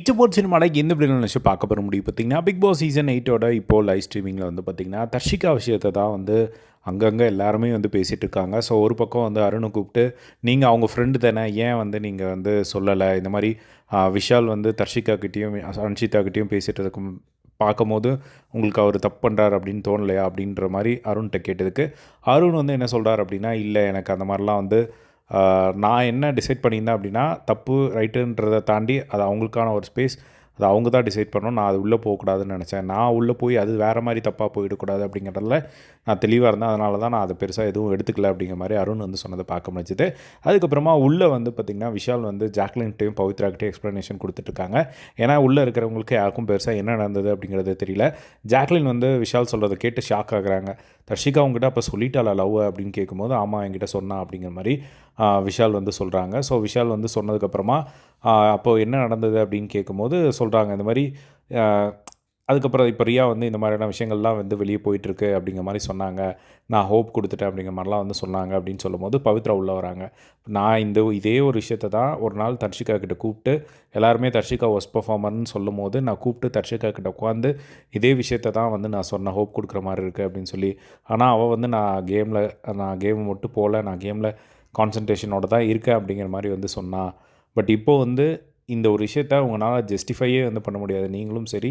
Picture சினிமாவில் எந்த இப்படி நினச்சி பார்க்க போகிற முடியும் பார்த்தீங்கன்னா, பிக் பாஸ் சீசன் 8ஓட இப்போது லைவ் ஸ்ட்ரீமிங்கில் வந்து பார்த்திங்கன்னா, தர்ஷிகா விஷயத்தை தான் வந்து அங்கங்கே எல்லாருமே வந்து பேசிகிட்டு இருக்காங்க. ஸோ ஒரு பக்கம் வந்து அருணை கூப்பிட்டு, நீங்கள் அவங்க ஃப்ரெண்டு தானே, ஏன் வந்து நீங்கள் வந்து சொல்லலை, இந்த மாதிரி விஷால் வந்து தர்ஷிகா கிட்டேயும் அன்ஷிதா கிட்டேயும் பேசிகிட்டு இருக்கும் பார்க்கும்போது உங்களுக்கு அவர் தப்பு பண்ணுறாரு அப்படின்னு தோணலையா அப்படின்ற மாதிரி அருண்கிட்ட கேட்டதுக்கு, அருண் வந்து என்ன சொல்கிறார் அப்படின்னா, இல்லை எனக்கு அந்த மாதிரிலாம் வந்து நான் என்ன டிசைட் பண்ணியிருந்தேன் அப்படின்னா, தப்பு ரைட்டுன்றதை தாண்டி அது அவங்களுக்கான ஒரு ஸ்பேஸ், அது அவங்க தான் டிசைட் பண்ணணும். நான் அது உள்ளே போகக்கூடாதுன்னு நினச்சேன். நான் உள்ளே போய் அது வேறு மாதிரி தப்பாக போயிடக்கூடாது அப்படிங்கிறதுல நான் தெளிவாக இருந்தேன். அதனால தான் நான் அதை பெருசாக எதுவும் எடுத்துக்கல அப்படிங்கிற மாதிரி அருண் வந்து சொன்னதை பார்க்க முடிஞ்சுது. அதுக்கப்புறமா உள்ளே வந்து பார்த்திங்கன்னா, விஷால் வந்து ஜாக்லின்கிட்டையும் பவித்ராக்கிட்டையும் எக்ஸ்ப்ளனேஷன் கொடுத்துட்ருக்காங்க. ஏன்னா உள்ளே இருக்கிறவங்களுக்கு யாருக்கும் பெருசாக என்ன நடந்தது அப்படிங்கிறது தெரியல. ஜாக்லின் வந்து விஷால் சொல்கிறத கேட்டு ஷாக் ஆகுறாங்க. தர்ஷிகா அவங்ககிட்ட அப்போ சொல்லிட்டாளா லவ் அப்படின்னு கேட்கும்போது, ஆமாம் என்கிட்ட சொன்னா அப்படிங்கிற மாதிரி விஷால் வந்து சொல்கிறாங்க. ஸோ விஷால் வந்து சொன்னதுக்கப்புறமா அப்போது என்ன நடந்தது அப்படின்னு கேட்கும்போது சொல்கிறாங்க, இந்த மாதிரி அதுக்கப்புறம் இப்போ ரியா வந்து இந்த மாதிரியான விஷயங்கள்லாம் வந்து வெளியே போயிட்டுருக்கு அப்படிங்கிற மாதிரி சொன்னாங்க. நான் ஹோப் கொடுத்துட்டேன் அப்படிங்கிற மாதிரிலாம் வந்து சொன்னாங்க அப்படின்னு சொல்லும்போது பவித்ரா உள்ளே வராங்க. நான் இதே ஒரு விஷயத்தை தான் ஒரு நாள் தர்ஷிகா கிட்ட கூப்பிட்டு, எல்லாருமே தர்ஷிகா ஒஸ்ட் பெர்ஃபார்மர்னு சொல்லும்போது நான் கூப்பிட்டு தர்ஷிகா கிட்ட உட்காந்து இதே விஷயத்தை தான் வந்து நான் சொன்னேன், ஹோப் கொடுக்குற மாதிரி இருக்குது அப்படின்னு சொல்லி. ஆனால் அவள் வந்து நான் கேம் மட்டும் போகல, நான் கேமில் கான்சன்ட்ரேஷனோட தான் இருக்கேன் அப்படிங்கிற மாதிரி வந்து சொன்னான். பட் இப்போது வந்து இந்த ஒரு விஷயத்த உங்களால் ஜஸ்டிஃபையே வந்து பண்ண முடியாது, நீங்களும் சரி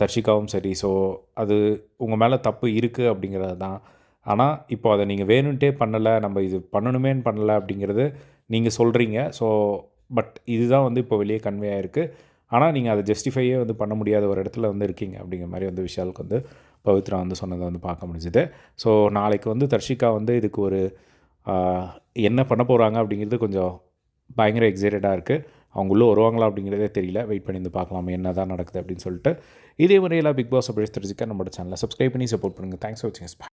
தர்ஷிகாவும் சரி. ஸோ அது உங்கள் மேலே தப்பு இருக்குது அப்படிங்கிறது தான். ஆனால் இப்போ அதை நீங்கள் வேணுன்ட்டே பண்ணலை, நம்ம இது பண்ணணுமேன்னு பண்ணலை அப்படிங்கிறது நீங்கள் சொல்கிறீங்க. ஸோ பட் இதுதான் வந்து இப்போ வெளியே கன்வே ஆகிருக்கு. ஆனால் நீங்கள் அதை ஜஸ்டிஃபையே வந்து பண்ண முடியாத ஒரு இடத்துல வந்து இருக்கீங்க அப்படிங்கிற மாதிரி வந்து விஷாலுக்கு வந்து பவித்ரா வந்து சொன்னதை வந்து பார்க்க முடிஞ்சுது. ஸோ நாளைக்கு வந்து தர்ஷிகா வந்து இதுக்கு ஒரு என்ன பண்ண போகிறாங்க அப்படிங்கிறது கொஞ்சம் பயங்கர எக்ஸைட்டடாக இருக்குது. அவங்க உள்ளே வருவாங்களா அப்படிங்கிறதே தெரியல. வெயிட் பண்ணி வந்து பார்க்கலாம் என்ன தான் நடக்குது அப்படின்னு சொல்லிட்டு. இதே முறையில் பிக் பாஸ் அப்டேட்ஸ் தெரிஞ்சுக்க நம்மளோட சேனலை சப்ஸ்கிரைப் பண்ணி சப்போர்ட் பண்ணுங்கள். தேங்க்ஸ் ஃபார் வாட்சிங்.